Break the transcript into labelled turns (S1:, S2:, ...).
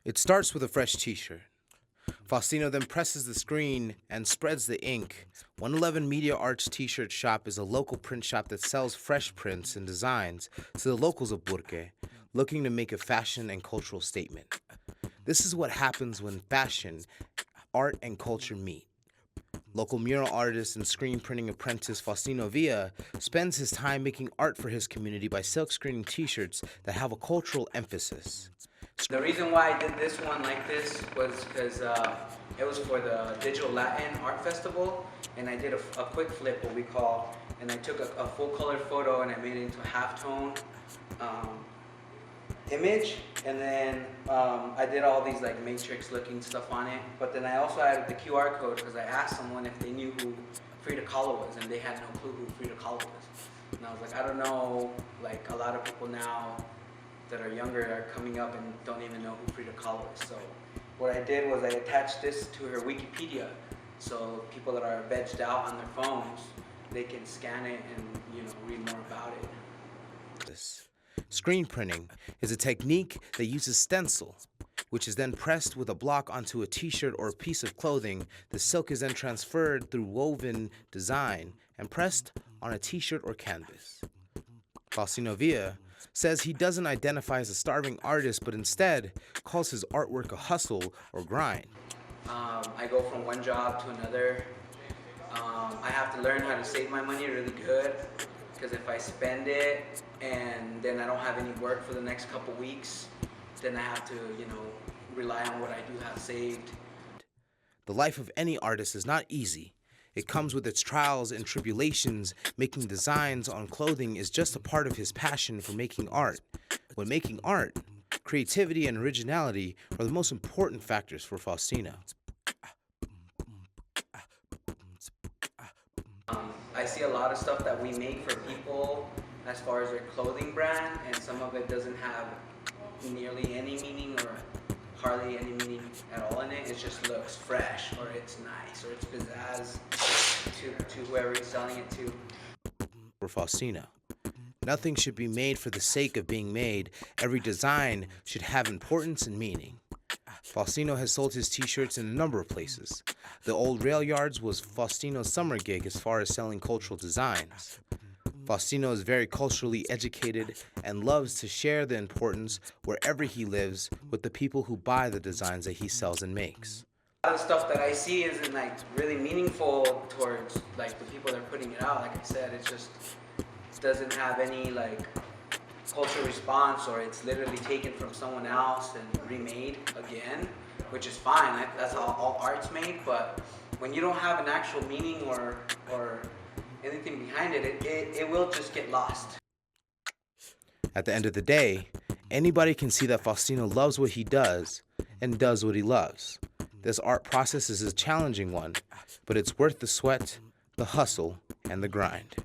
S1: It starts with a fresh t-shirt. Faustino then presses the screen and spreads the ink. 111 Media Arts T-shirt shop is a local print shop that sells fresh prints and designs to the locals of Burque, looking to make a fashion and cultural statement. This is what happens when fashion, art, and culture meet. Local mural artist and screen printing apprentice Faustino Villa spends his time making art for his community by silkscreening t-shirts that have a cultural emphasis.
S2: The reason why I did this one like this was because it was for the Digital Latin Art Festival, and I did a quick flip, what we call, and I took a full color photo and I made it into a halftone image, and then I did all these like matrix looking stuff on it, but then I also added the QR code because I asked someone if they knew who Frida Kahlo was, and they had no clue who Frida Kahlo was. And I was like, I don't know, like a lot of people now that are younger are coming up and don't even know who Frida Kahlo is. So what I did was I attached this to her Wikipedia, so people that are vegged out on their phones, they can scan it and read more about it.
S1: Screen printing is a technique that uses stencil, which is then pressed with a block onto a t-shirt or a piece of clothing. The silk is then transferred through woven design and pressed on a t-shirt or canvas. Faustino Villa says he doesn't identify as a starving artist, but instead calls his artwork a hustle or grind.
S2: I go from one job to another. I have to learn how to save my money really good, because if I spend it and then I don't have any work for the next couple weeks, then I have to, rely on what I do have saved.
S1: The life of any artist is not easy. It comes with its trials and tribulations. Making designs on clothing is just a part of his passion for making art. When making art, creativity and originality are the most important factors for Faustino.
S2: I see a lot of stuff that we make for people as far as their clothing brand, and some of it doesn't have nearly any meaning or hardly any meaning at all in it. It just looks fresh, or it's nice, or it's pizzazz to whoever is selling it to.
S1: For Faustino, nothing should be made for the sake of being made. Every design should have importance and meaning. Faustino has sold his t-shirts in a number of places. The Old Rail Yards was Faustino's summer gig as far as selling cultural designs. Faustino is very culturally educated and loves to share the importance wherever he lives with the people who buy the designs that he sells and makes.
S2: A lot of stuff that I see isn't really meaningful towards the people that are putting it out. Like I said, it just doesn't have any cultural response, or it's literally taken from someone else and remade again, which is fine. That's how all art's made. But when you don't have an actual meaning or anything behind it, it will just get lost.
S1: At the end of the day, anybody can see that Faustino loves what he does and does what he loves. This art process is a challenging one, but it's worth the sweat, the hustle, and the grind.